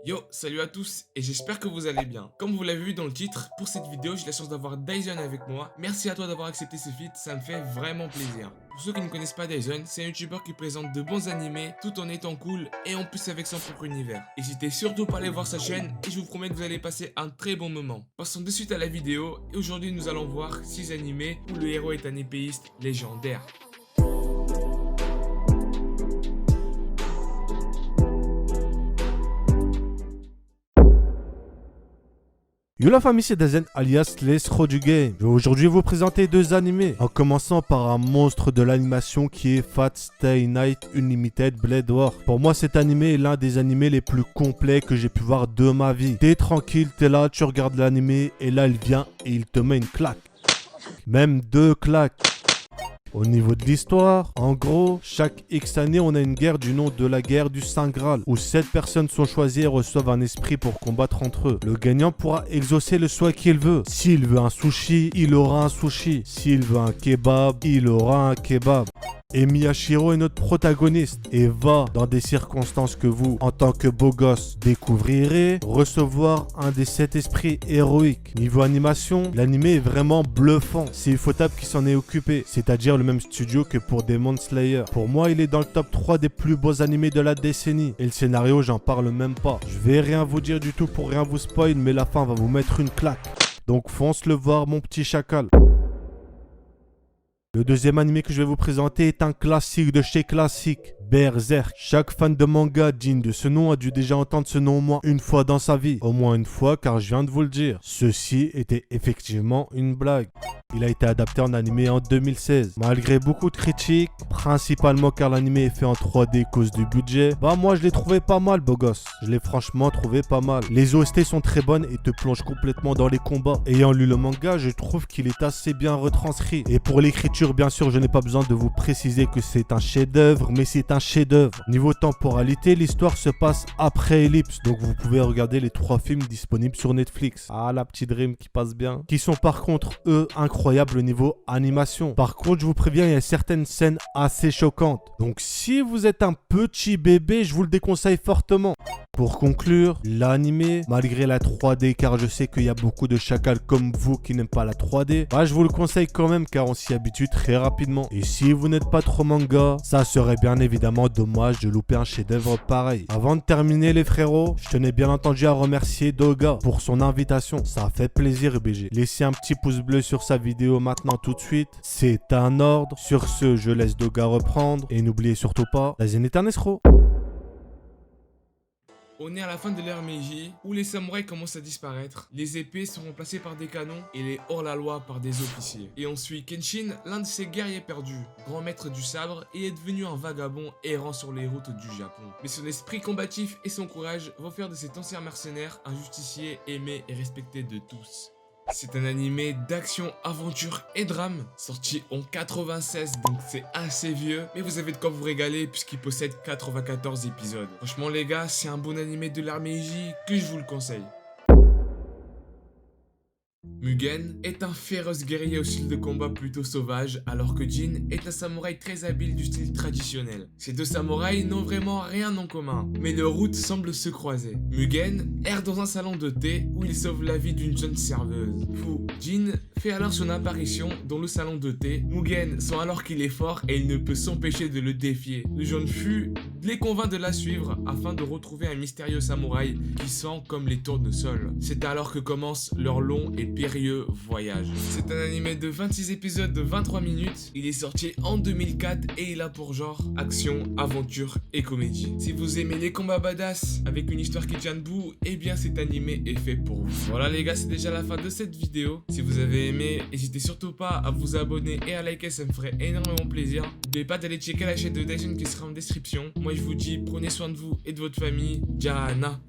Yo, salut à tous et j'espère que vous allez bien. Comme vous l'avez vu dans le titre, pour cette vidéo, j'ai la chance d'avoir Dyson avec moi. Merci à toi d'avoir accepté ce feat, ça me fait vraiment plaisir. Pour ceux qui ne connaissent pas Dyson, c'est un youtubeur qui présente de bons animés tout en étant cool et en plus avec son propre univers. N'hésitez surtout pas à aller voir sa chaîne et je vous promets que vous allez passer un très bon moment. Passons de suite à la vidéo et aujourd'hui nous allons voir 6 animés où le héros est un épéiste légendaire. Yo la famille, c'est Dazen alias l'escroc du game. Je vais aujourd'hui vous présenter deux animés, en commençant par un monstre de l'animation qui est Fate Stay Night Unlimited Blade War. Pour moi, cet animé est l'un des animés les plus complets que j'ai pu voir de ma vie. T'es tranquille, t'es là, tu regardes l'animé et là il vient et il te met une claque. Même deux claques. Au niveau de l'histoire, en gros, chaque X années, on a une guerre du nom de la guerre du Saint Graal, où 7 personnes sont choisies et reçoivent un esprit pour combattre entre eux. Le gagnant pourra exaucer le souhait qu'il veut. S'il veut un sushi, il aura un sushi. S'il veut un kebab, il aura un kebab. Et Miyashiro est notre protagoniste et va, dans des circonstances que vous, en tant que beau gosse, découvrirez, recevoir un des 7 esprits héroïques. Niveau animation, l'animé est vraiment bluffant. C'est Ufotable qui s'en est occupé, c'est-à-dire le même studio que pour Demon Slayer. Pour moi, il est dans le top 3 des plus beaux animés de la décennie. Et le scénario, j'en parle même pas. Je vais rien vous dire du tout pour rien vous spoil, mais la fin va vous mettre une claque. Donc fonce le voir, mon petit chacal. Le deuxième animé que je vais vous présenter est un classique de chez classique, Berserk. Chaque fan de manga digne de ce nom a dû déjà entendre ce nom au moins une fois dans sa vie. Au moins une fois, car je viens de vous le dire. Ceci était effectivement une blague. Il a été adapté en animé en 2016. Malgré beaucoup de critiques, principalement car l'animé est fait en 3D cause du budget, bah moi je l'ai trouvé pas mal, beau gosse. Je l'ai franchement trouvé pas mal. Les OST sont très bonnes et te plongent complètement dans les combats. Ayant lu le manga, je trouve qu'il est assez bien retranscrit. Et pour l'écriture, bien sûr, je n'ai pas besoin de vous préciser que c'est un chef-d'œuvre, mais c'est un chef-d'œuvre. Niveau temporalité, l'histoire se passe après Ellipse, donc vous pouvez regarder les 3 films disponibles sur Netflix. Ah, la petite rime qui passe bien. Qui sont par contre, eux, incroyables au niveau animation. Par contre, je vous préviens, il y a certaines scènes assez choquantes. Donc si vous êtes un petit bébé, je vous le déconseille fortement. Pour conclure, l'animé, malgré la 3D, car je sais qu'il y a beaucoup de chacals comme vous qui n'aiment pas la 3D, bah je vous le conseille quand même car on s'y habitue très rapidement. Et si vous n'êtes pas trop manga, ça serait bien évidemment dommage de louper un chef-d'œuvre pareil. Avant de terminer les frérots, je tenais bien entendu à remercier Doga pour son invitation. Ça fait plaisir BG. Laissez un petit pouce bleu sur sa vidéo maintenant tout de suite. C'est un ordre. Sur ce, je laisse Doga reprendre. Et n'oubliez surtout pas, Dazen est un escroc. On est à la fin de l'ère Meiji, où les samouraïs commencent à disparaître, les épées sont remplacées par des canons et les hors-la-loi par des officiers. Et on suit Kenshin, l'un de ces guerriers perdus, grand maître du sabre, et est devenu un vagabond errant sur les routes du Japon. Mais son esprit combatif et son courage vont faire de cet ancien mercenaire un justicier aimé et respecté de tous. C'est un animé d'action, aventure et drame, sorti en 96, donc c'est assez vieux, mais vous avez de quoi vous régaler puisqu'il possède 94 épisodes. Franchement les gars, c'est un bon animé de l'ère Meiji que je vous le conseille. Mugen est un féroce guerrier au style de combat plutôt sauvage, alors que Jin est un samouraï très habile du style traditionnel. Ces deux samouraïs n'ont vraiment rien en commun, mais leurs routes semblent se croiser. Mugen erre dans un salon de thé où il sauve la vie d'une jeune serveuse. Fou, Jin fait alors son apparition dans le salon de thé. Mugen sent alors qu'il est fort et il ne peut s'empêcher de le défier. Le jeune Fu les convainc de la suivre afin de retrouver un mystérieux samouraï qui sent comme les tournesols. C'est alors que commence leur long et périlleux voyage. C'est un animé de 26 épisodes de 23 minutes. Il est sorti en 2004 et il a pour genre action, aventure et comédie. Si vous aimez les combats badass avec une histoire qui tient debout, eh bien cet animé est fait pour vous. Voilà les gars, c'est déjà la fin de cette vidéo. Si vous avez aimé, n'hésitez surtout pas à vous abonner et à liker, ça me ferait énormément plaisir. N'oubliez pas d'aller checker la chaîne de Dyson qui sera en description. Moi je vous dis, prenez soin de vous et de votre famille. Jana.